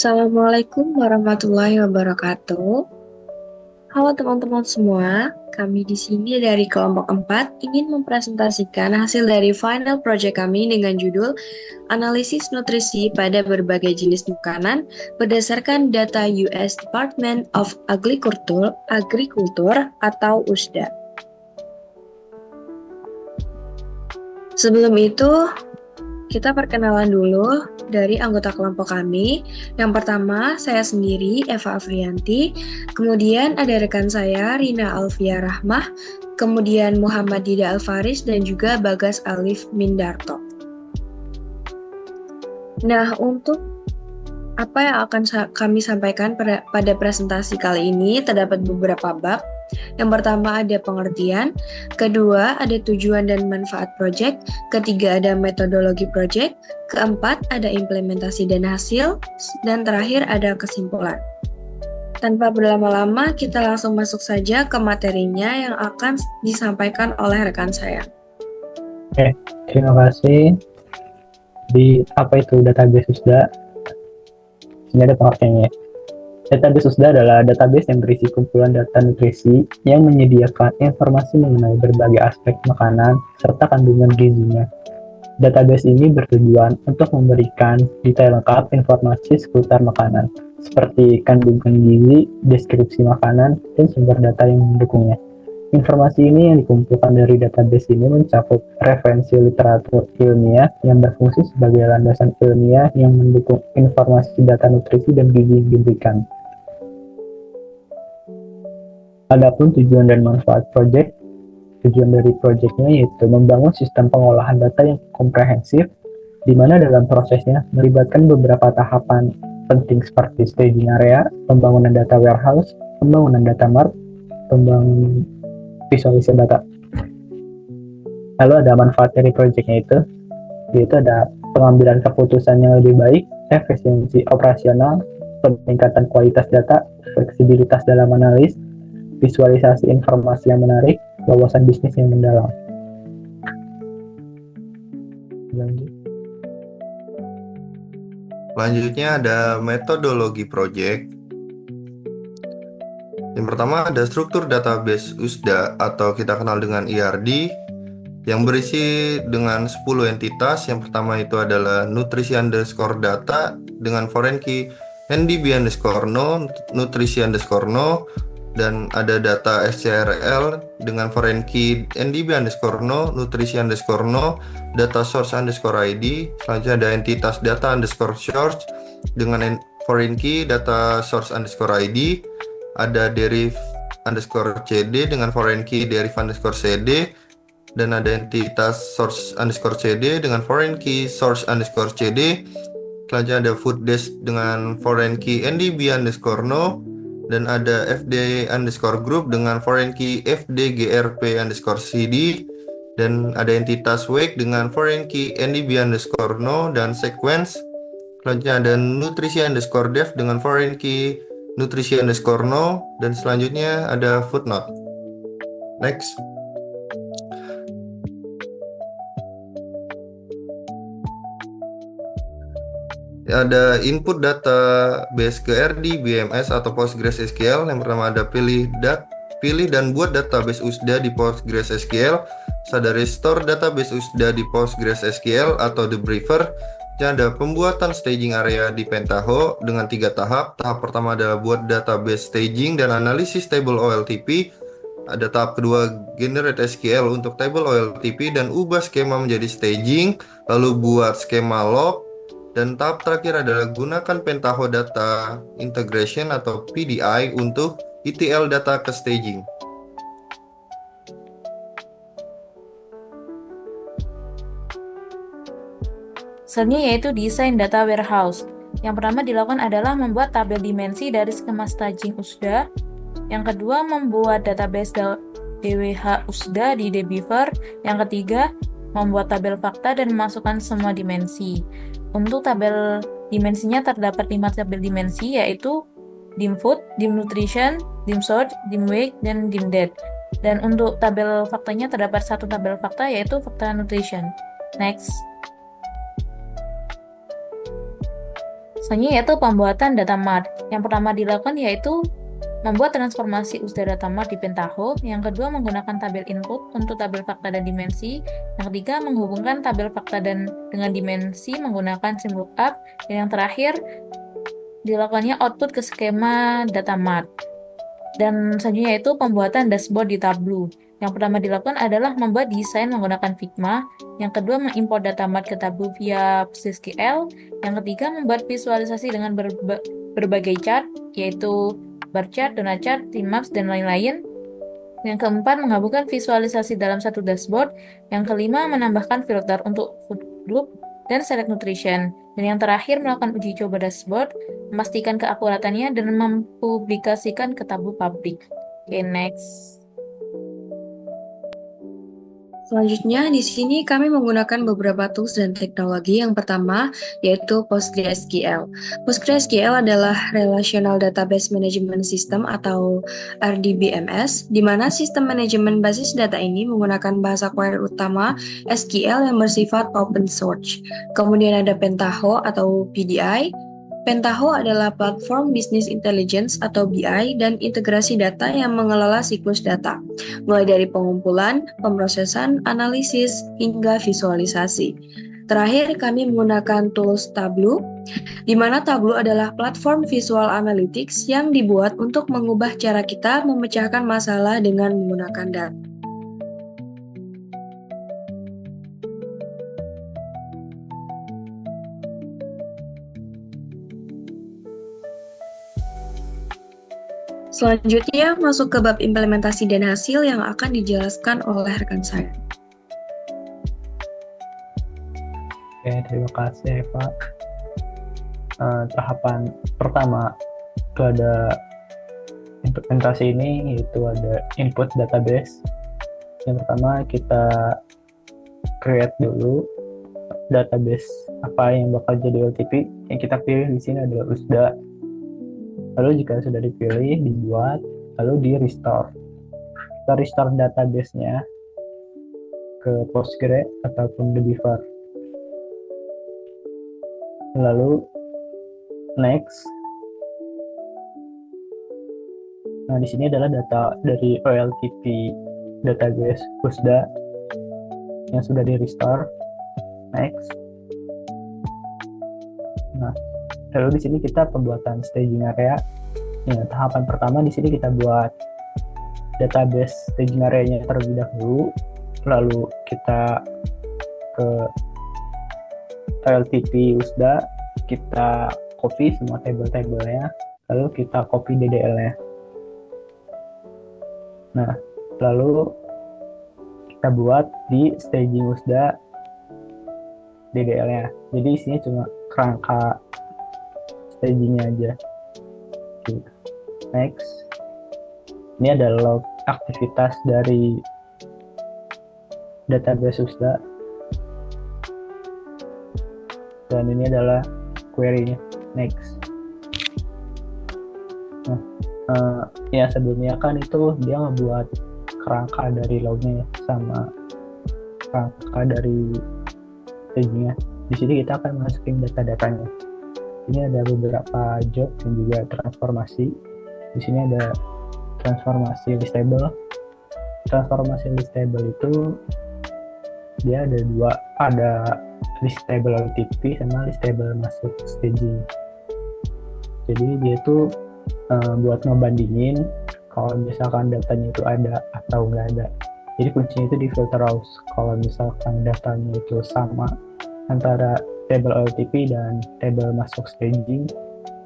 Assalamualaikum warahmatullahi wabarakatuh. Halo teman-teman semua, kami di sini dari kelompok 4 ingin mempresentasikan hasil dari final project kami dengan judul Analisis Nutrisi pada berbagai jenis makanan berdasarkan data US Department of Agriculture atau USDA. Sebelum itu, kita perkenalan dulu dari anggota kelompok kami. Yang pertama, saya sendiri, Eva Afrianti. Kemudian ada rekan saya, Rina Alfia Rahmah. Kemudian Muhammad Dida Alfaris dan juga Bagas Alif Mindarto. Nah, untuk apa yang akan kami sampaikan pada presentasi kali ini terdapat beberapa bab. Yang pertama ada pengertian, kedua ada tujuan dan manfaat proyek, ketiga ada metodologi proyek, keempat ada implementasi dan hasil, dan terakhir ada kesimpulan. Tanpa berlama-lama, kita langsung masuk saja ke materinya yang akan disampaikan oleh rekan saya. Oke, terima kasih. Di apa itu database USDA? Ini ada pengertiannya. Database USDA adalah database yang berisi kumpulan data nutrisi yang menyediakan informasi mengenai berbagai aspek makanan serta kandungan gizinya. Database ini bertujuan untuk memberikan detail lengkap informasi seputar makanan, seperti kandungan gizi, deskripsi makanan, dan sumber data yang mendukungnya. Informasi ini yang dikumpulkan dari database ini mencakup referensi literatur ilmiah yang berfungsi sebagai landasan ilmiah yang mendukung informasi data nutrisi dan gizi yang diberikan. Adapun tujuan dan manfaat proyek, tujuan dari proyeknya yaitu membangun sistem pengolahan data yang komprehensif, di mana dalam prosesnya melibatkan beberapa tahapan penting seperti staging area, pembangunan data warehouse, pembangunan data mart, pembangunan visualisasi data. Lalu ada manfaat dari proyeknya yaitu ada pengambilan keputusan yang lebih baik, efisiensi operasional, peningkatan kualitas data, fleksibilitas dalam analis, visualisasi informasi yang menarik, wawasan bisnis yang mendalam. Selanjutnya ada metodologi proyek. Yang pertama ada struktur database USDA atau kita kenal dengan ERD yang berisi dengan 10 entitas. Yang pertama itu adalah nutrisi underscore data dengan foreign key NDB_no, nutrisi_no, dan ada data SCRL dengan foreign key NDB_no, nutrisi_no, data source_id. Selanjutnya ada entitas data underscore source dengan foreign key data source_id. Ada deriv_cd dengan foreign key deriv_cd, dan ada entitas source_cd dengan foreign key source_cd. Selanjutnya ada food desk dengan foreign key ndb_no, dan ada fd_group dengan foreign key fdgrp_cd, dan ada entitas wake dengan foreign key ndb_no dan sequence. Selanjutnya ada nutrisi_dev dengan foreign key nutrisi_no, dan selanjutnya ada footnote. Next. Ada input data base ke RD, BMS atau PostgreSQL. Yang pertama ada pilih dan buat database USDA di PostgreSQL. Sadari store database USDA di PostgreSQL atau the briefer. Ada pembuatan staging area di Pentaho dengan 3 tahap. Tahap pertama adalah buat database staging dan analisis table OLTP. Ada tahap kedua generate SQL untuk table OLTP dan ubah skema menjadi staging, lalu buat skema log. Dan tahap terakhir adalah gunakan Pentaho Data Integration atau PDI untuk ETL data ke staging. Selanjutnya yaitu desain data warehouse. Yang pertama dilakukan adalah membuat tabel dimensi dari skema staging USDA. Yang kedua membuat database DWH USDA di dbeaver. Yang ketiga membuat tabel fakta dan memasukkan semua dimensi. Untuk tabel dimensinya terdapat 5 tabel dimensi yaitu dimfood, dimnutrition, dimsort, dimweight, dan dimdet. Dan untuk tabel faktanya terdapat 1 tabel fakta yaitu fakta nutrition. Next. Selanjutnya yaitu pembuatan data mart. Yang pertama dilakukan yaitu membuat transformasi USDA data mart di Pentaho. Yang kedua menggunakan tabel input untuk tabel fakta dan dimensi. Yang ketiga menghubungkan tabel fakta dengan dimensi menggunakan sim lookup. Dan yang terakhir dilakukannya output ke skema data mart. Dan selanjutnya yaitu pembuatan dashboard di Tableau. Yang pertama dilakukan adalah membuat desain menggunakan Figma. Yang kedua mengimport data mart ke Tableau via PostgreSQL. Yang ketiga membuat visualisasi dengan berbagai chart, yaitu bar chart, donut chart, theme maps, dan lain-lain. Yang keempat menggabungkan visualisasi dalam satu dashboard. Yang kelima menambahkan filter untuk food group dan select nutrition. Dan yang terakhir melakukan uji coba dashboard, memastikan keakuratannya dan mempublikasikan ke Tableau publik. Oke, next. Selanjutnya, di sini kami menggunakan beberapa tools dan teknologi. Yang pertama, yaitu PostgreSQL. PostgreSQL adalah Relational Database Management System atau RDBMS, di mana sistem manajemen basis data ini menggunakan bahasa query utama SQL yang bersifat open source. Kemudian ada Pentaho atau PDI. Pentaho adalah platform business intelligence atau BI dan integrasi data yang mengelola siklus data, mulai dari pengumpulan, pemrosesan, analisis, hingga visualisasi. Terakhir, kami menggunakan tools Tableau, di mana Tableau adalah platform visual analytics yang dibuat untuk mengubah cara kita memecahkan masalah dengan menggunakan data. Selanjutnya, masuk ke bab implementasi dan hasil yang akan dijelaskan oleh rekan saya. Oke, terima kasih Eva. Tahapan pertama itu ada implementasi ini, yaitu ada input database. Yang pertama kita create dulu database apa yang bakal jadi OLTP. Yang kita pilih di sini adalah USDA. Lalu jika sudah dipilih, dibuat, lalu di restore. Kita restore database-nya ke Postgre ataupun the Beaver. Lalu next. Nah, di sini adalah data dari OLTP database USDA yang sudah di restore. Next. Nah, lalu di sini kita pembuatan staging area. Ya, tahapan pertama di sini kita buat database staging area-nya terlebih dahulu. Lalu kita ke OLTP USDA, kita copy semua table-tablenya, lalu kita copy DDL-nya. Nah, lalu kita buat di staging USDA DDL-nya. Jadi isinya cuma kerangka stagingnya aja. Oke. Next, ini ada log aktivitas dari database USDA, dan ini adalah query-nya. Next. Nah, ya sebelumnya kan itu dia ngebuat kerangka dari lognya ya, sama kerangka dari stagingnya. Di sini kita akan masukin data-datanya. Ini ada beberapa job dan juga transformasi. Di sini ada transformasi listable. Transformasi listable itu dia ada dua, ada listable OLTP sama listable masuk staging. Jadi dia tuh buat ngebandingin kalau misalkan datanya itu ada atau nggak ada. Jadi kuncinya itu di filter rows. Kalau misalkan datanya itu sama antara table OLTP dan table masuk staging,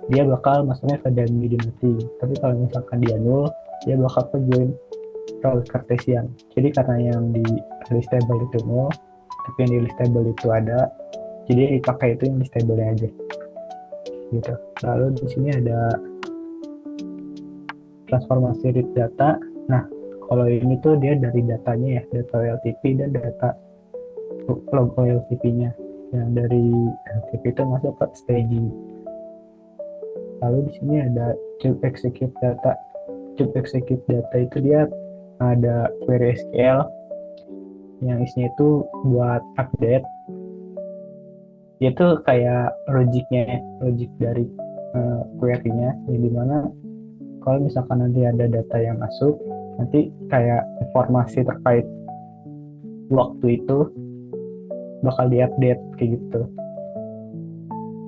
dia bakal masuknya ke dalam mati. Tapi kalau misalkan dia null, dia bakal ke join row Cartesian. Jadi karena yang di listable itu null, tapi yang di listable itu ada, jadi dipakai itu yang listable-nya aja. Gitu. Lalu di sini ada transformasi read data. Nah, kalau ini tuh dia dari datanya ya, data OLTP dan data log OLTP-nya. Yang dari OLTP itu masuk ke staging. Lalu di sini ada cube execute data. Cube execute data itu dia ada query SQL yang isinya itu buat update Itu kayak logik dari query-nya, yang dimana kalau misalkan nanti ada data yang masuk, nanti kayak informasi terkait waktu itu bakal diupdate kayak gitu.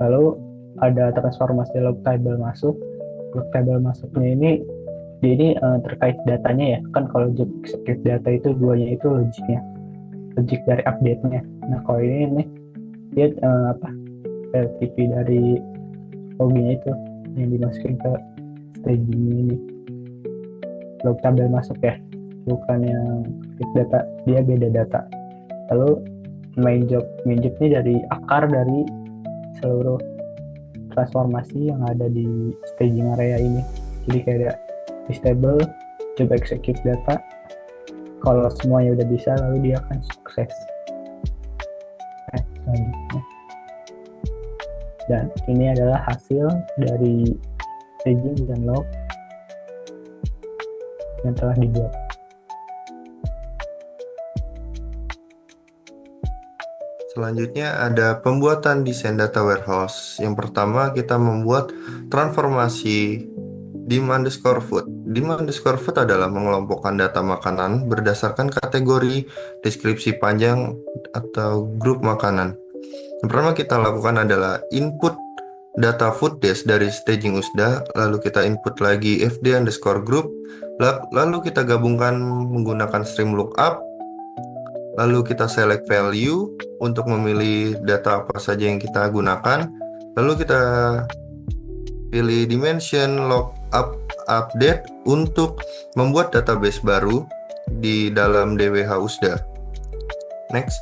Lalu ada transformasi log table masuk. Log table masuknya ini jadi terkait datanya ya, kan kalau job execute data itu duanya itu logiknya, logik dari update-nya. Nah kalau ini nih dia LTP dari lognya itu yang dimasukin ke staging ini. Log table masuk ya, bukan yang data, dia beda data. Lalu main job ini dari akar dari seluruh transformasi yang ada di staging area ini. Jadi kayak stable job execute data, kalau semuanya udah bisa lalu dia akan sukses. Selanjutnya, dan ini adalah hasil dari staging dan log yang telah dibuat. Selanjutnya ada pembuatan desain data warehouse. Yang pertama kita membuat transformasi dim_food. Dim_food adalah mengelompokkan data makanan berdasarkan kategori, deskripsi panjang, atau grup makanan. Yang pertama kita lakukan adalah input data food desk dari staging USDA, lalu kita input lagi fd_group, lalu kita gabungkan menggunakan stream lookup, lalu kita select value untuk memilih data apa saja yang kita gunakan, lalu kita pilih dimension lookup update untuk membuat database baru di dalam DWH USDA. Next.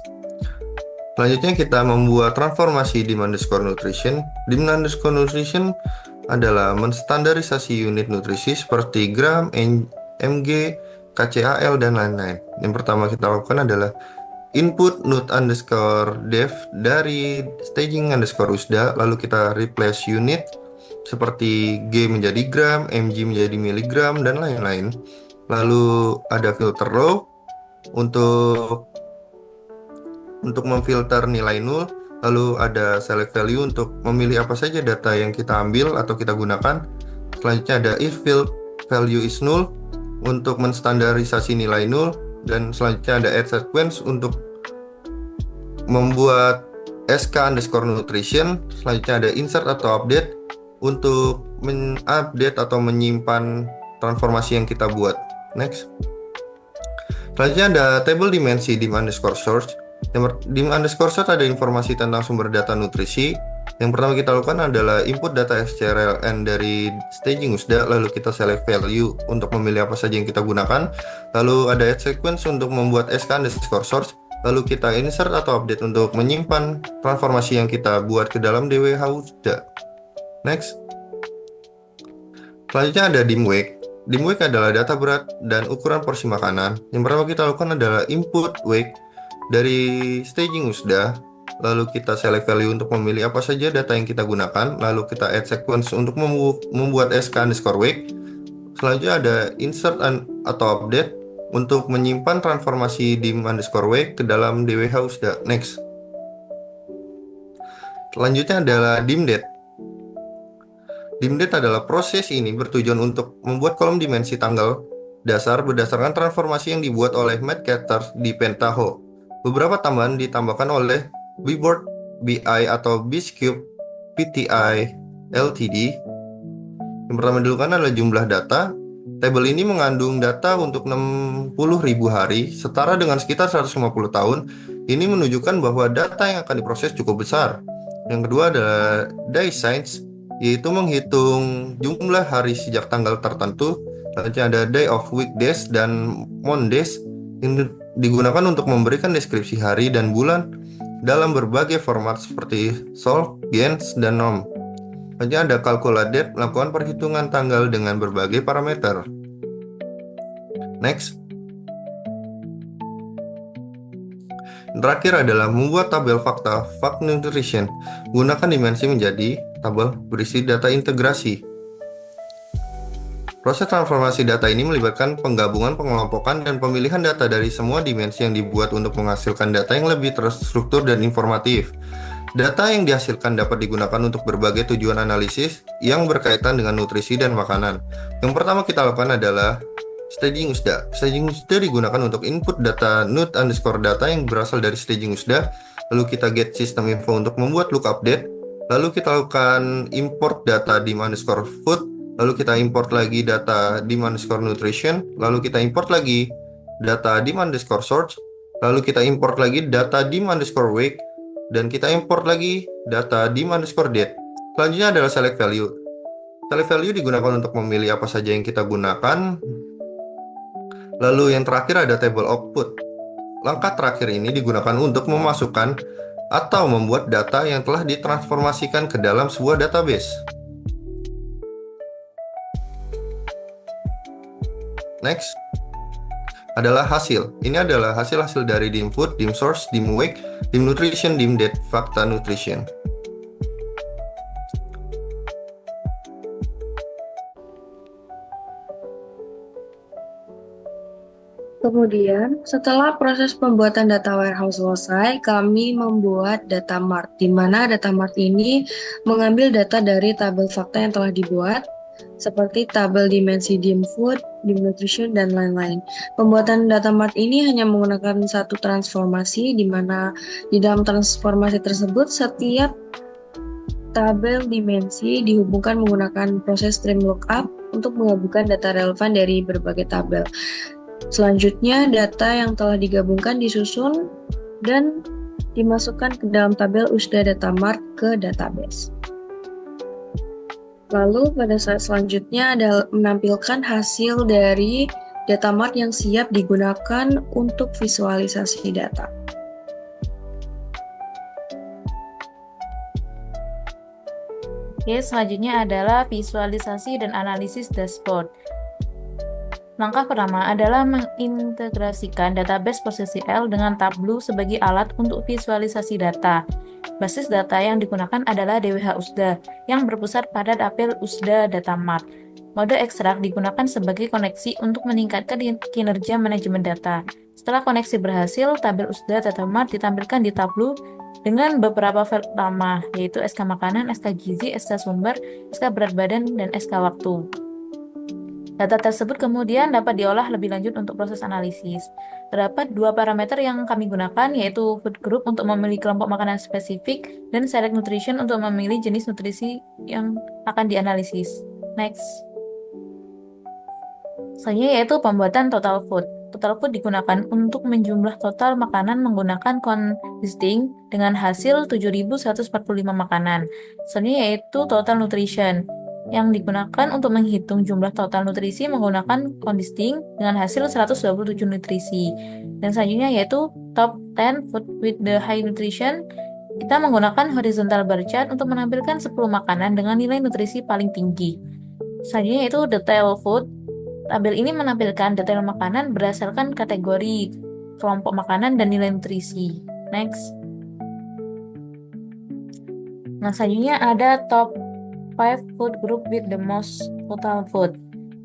Selanjutnya kita membuat transformasi dim_nutrition. Dim_nutrition adalah menstandarisasi unit nutrisi seperti gram, mg, kcal, dan lain-lain. Yang pertama kita lakukan adalah input nut_dev dari staging_usda, lalu kita replace unit seperti G menjadi gram, mg menjadi miligram, dan lain-lain. Lalu ada filter row untuk memfilter nilai nul, lalu ada select value untuk memilih apa saja data yang kita ambil atau kita gunakan. Selanjutnya ada if field value is null untuk menstandarisasi nilai nul, dan selanjutnya ada add sequence untuk membuat sk_nutrition. Selanjutnya ada insert atau update untuk mengupdate atau menyimpan transformasi yang kita buat. Next. Selanjutnya ada table dimensi dim_source. Dim_source ada informasi tentang sumber data nutrisi. Yang pertama kita lakukan adalah input data SCRLN dari staging USDA, lalu kita select value untuk memilih apa saja yang kita gunakan. Lalu ada add sequence untuk membuat sk_source, lalu kita insert atau update untuk menyimpan transformasi yang kita buat ke dalam DWH USDA. Next. Selanjutnya ada dim_weight. Dim_weight adalah data berat dan ukuran porsi makanan. Yang pertama kita lakukan adalah input weight dari staging USDA, lalu kita select value untuk memilih apa saja data yang kita gunakan, lalu kita add sequence untuk membuat sk_weight. Selanjutnya ada insert atau update untuk menyimpan transformasi dim_weight ke dalam DWH USDA. Next. Selanjutnya adalah dim_date. Dim_date adalah proses ini bertujuan untuk membuat kolom dimensi tanggal dasar berdasarkan transformasi yang dibuat oleh Matt Carter di Pentaho. Beberapa tambahan ditambahkan oleh Bboard BI atau BizCube Pti Ltd. Yang pertama dilakukan adalah jumlah data. Tabel ini mengandung data untuk 60.000 hari, setara dengan sekitar 150 tahun. Ini menunjukkan bahwa data yang akan diproses cukup besar. Yang kedua adalah day size, yaitu menghitung jumlah hari sejak tanggal tertentu. Selanjutnya ada day of weekdays dan mondays, yang digunakan untuk memberikan deskripsi hari dan bulan dalam berbagai format seperti sol, gens, dan nom. Selanjutnya ada calculate date, melakukan perhitungan tanggal dengan berbagai parameter. Next. Terakhir adalah membuat tabel fakta fact nutrition. Gunakan dimensi menjadi tabel berisi data integrasi. Proses transformasi data ini melibatkan penggabungan, pengelompokan, dan pemilihan data dari semua dimensi yang dibuat untuk menghasilkan data yang lebih terstruktur dan informatif. Data yang dihasilkan dapat digunakan untuk berbagai tujuan analisis yang berkaitan dengan nutrisi dan makanan. Yang pertama kita lakukan adalah staging USDA. Staging USDA digunakan untuk input data nut_data yang berasal dari staging USDA. Lalu kita get system info untuk membuat lookup date. Lalu kita lakukan import data dim_food. Lalu kita import lagi data dim_nutrition. Lalu kita import lagi data dim_source. Lalu kita import lagi data dim_weight. Dan kita import lagi data dim_date. Selanjutnya adalah select value. Select value digunakan untuk memilih apa saja yang kita gunakan. Lalu yang terakhir ada table output. Langkah terakhir ini digunakan untuk memasukkan atau membuat data yang telah ditransformasikan ke dalam sebuah database. Next adalah hasil. Ini adalah hasil-hasil dari dim_food, dim_source, dim_weight, dim_nutrition, dim_date, fakta nutrition. Kemudian, setelah proses pembuatan data warehouse selesai, kami membuat data mart, di mana data mart ini mengambil data dari tabel fakta yang telah dibuat, seperti tabel dimensi dim_food, dim_nutrition, dan lain-lain. Pembuatan data mart ini hanya menggunakan satu transformasi, di mana di dalam transformasi tersebut setiap tabel dimensi dihubungkan menggunakan proses stream lookup untuk menggabungkan data relevan dari berbagai tabel. Selanjutnya, data yang telah digabungkan disusun dan dimasukkan ke dalam tabel USDA Data Mart ke database. Lalu pada saat selanjutnya adalah menampilkan hasil dari data mart yang siap digunakan untuk visualisasi data. Oke, selanjutnya adalah visualisasi dan analisis dashboard. Langkah pertama adalah mengintegrasikan database PosisiL dengan Tableau sebagai alat untuk visualisasi data. Basis data yang digunakan adalah DWH USDA yang berpusat pada tabel USDA Data Mart. Mode ekstrak digunakan sebagai koneksi untuk meningkatkan kinerja manajemen data. Setelah koneksi berhasil, tabel USDA Data Mart ditampilkan di Tableau dengan beberapa file utama, yaitu SK makanan, SK gizi, SK sumber, SK berat badan, dan SK waktu. Data tersebut kemudian dapat diolah lebih lanjut untuk proses analisis. Terdapat dua parameter yang kami gunakan, yaitu food group untuk memilih kelompok makanan spesifik dan select nutrition untuk memilih jenis nutrisi yang akan dianalisis. Next. Selanjutnya yaitu pembuatan total food. Total food digunakan untuk menjumlah total makanan menggunakan consisting dengan hasil 7.145 makanan. Selanjutnya yaitu total nutrition yang digunakan untuk menghitung jumlah total nutrisi menggunakan consisting dengan hasil 127 nutrisi. Dan selanjutnya yaitu top 10 food with the high nutrition. Kita menggunakan horizontal bar chart untuk menampilkan 10 makanan dengan nilai nutrisi paling tinggi. Selanjutnya yaitu detail food. Tabel ini menampilkan detail makanan berdasarkan kategori, kelompok makanan, dan nilai nutrisi. Next. Nah, selanjutnya ada top 5 food group with the most total food.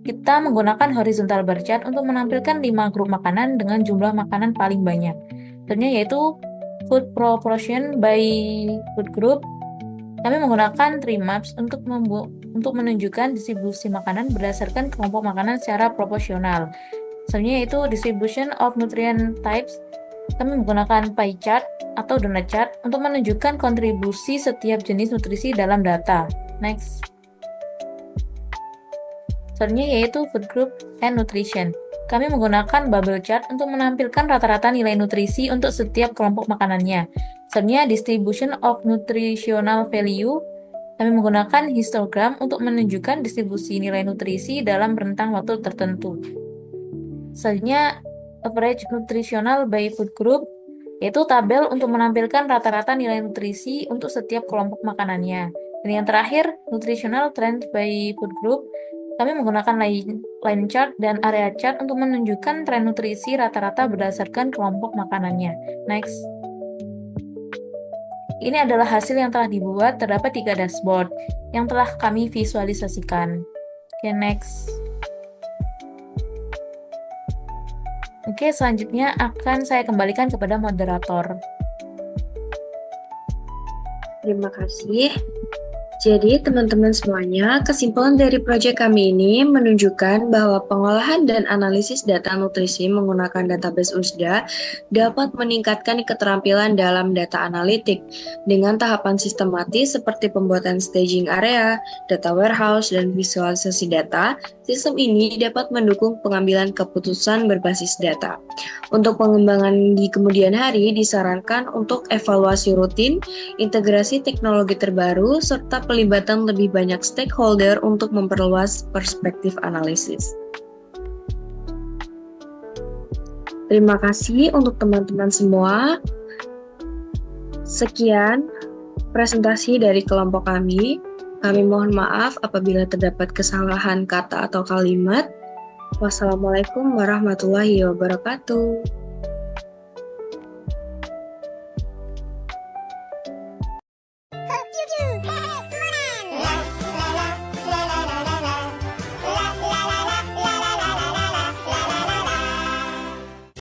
Kita menggunakan horizontal bar chart untuk menampilkan 5 grup makanan dengan jumlah makanan paling banyak. Selanjutnya yaitu food proportion by food group. Kami menggunakan tree maps untuk menunjukkan distribusi makanan berdasarkan kelompok makanan secara proporsional. Selanjutnya yaitu distribution of nutrient types. Kami menggunakan pie chart atau donut chart untuk menunjukkan kontribusi setiap jenis nutrisi dalam data. Next. Selanjutnya yaitu food group and nutrition. Kami menggunakan bubble chart untuk menampilkan rata-rata nilai nutrisi untuk setiap kelompok makanannya. Selanjutnya distribution of nutritional value. Kami menggunakan histogram untuk menunjukkan distribusi nilai nutrisi dalam rentang waktu tertentu. Selanjutnya average nutritional by food group, yaitu tabel untuk menampilkan rata-rata nilai nutrisi untuk setiap kelompok makanannya. Dan yang terakhir, nutritional trend by food group. Kami menggunakan line chart dan area chart untuk menunjukkan tren nutrisi rata-rata berdasarkan kelompok makanannya. Next. Ini adalah hasil yang telah dibuat. Terdapat 3 dashboard yang telah kami visualisasikan. Oke, next. Oke, selanjutnya akan saya kembalikan kepada moderator. Terima kasih. Jadi, teman-teman semuanya, kesimpulan dari proyek kami ini menunjukkan bahwa pengolahan dan analisis data nutrisi menggunakan database USDA dapat meningkatkan keterampilan dalam data analitik dengan tahapan sistematis seperti pembuatan staging area, data warehouse, dan visualisasi data. Sistem ini dapat mendukung pengambilan keputusan berbasis data. Untuk pengembangan di kemudian hari, disarankan untuk evaluasi rutin, integrasi teknologi terbaru, serta pelibatan lebih banyak stakeholder untuk memperluas perspektif analisis. Terima kasih untuk teman-teman semua. Sekian presentasi dari kelompok kami. Kami mohon maaf apabila terdapat kesalahan kata atau kalimat. Wassalamualaikum warahmatullahi wabarakatuh.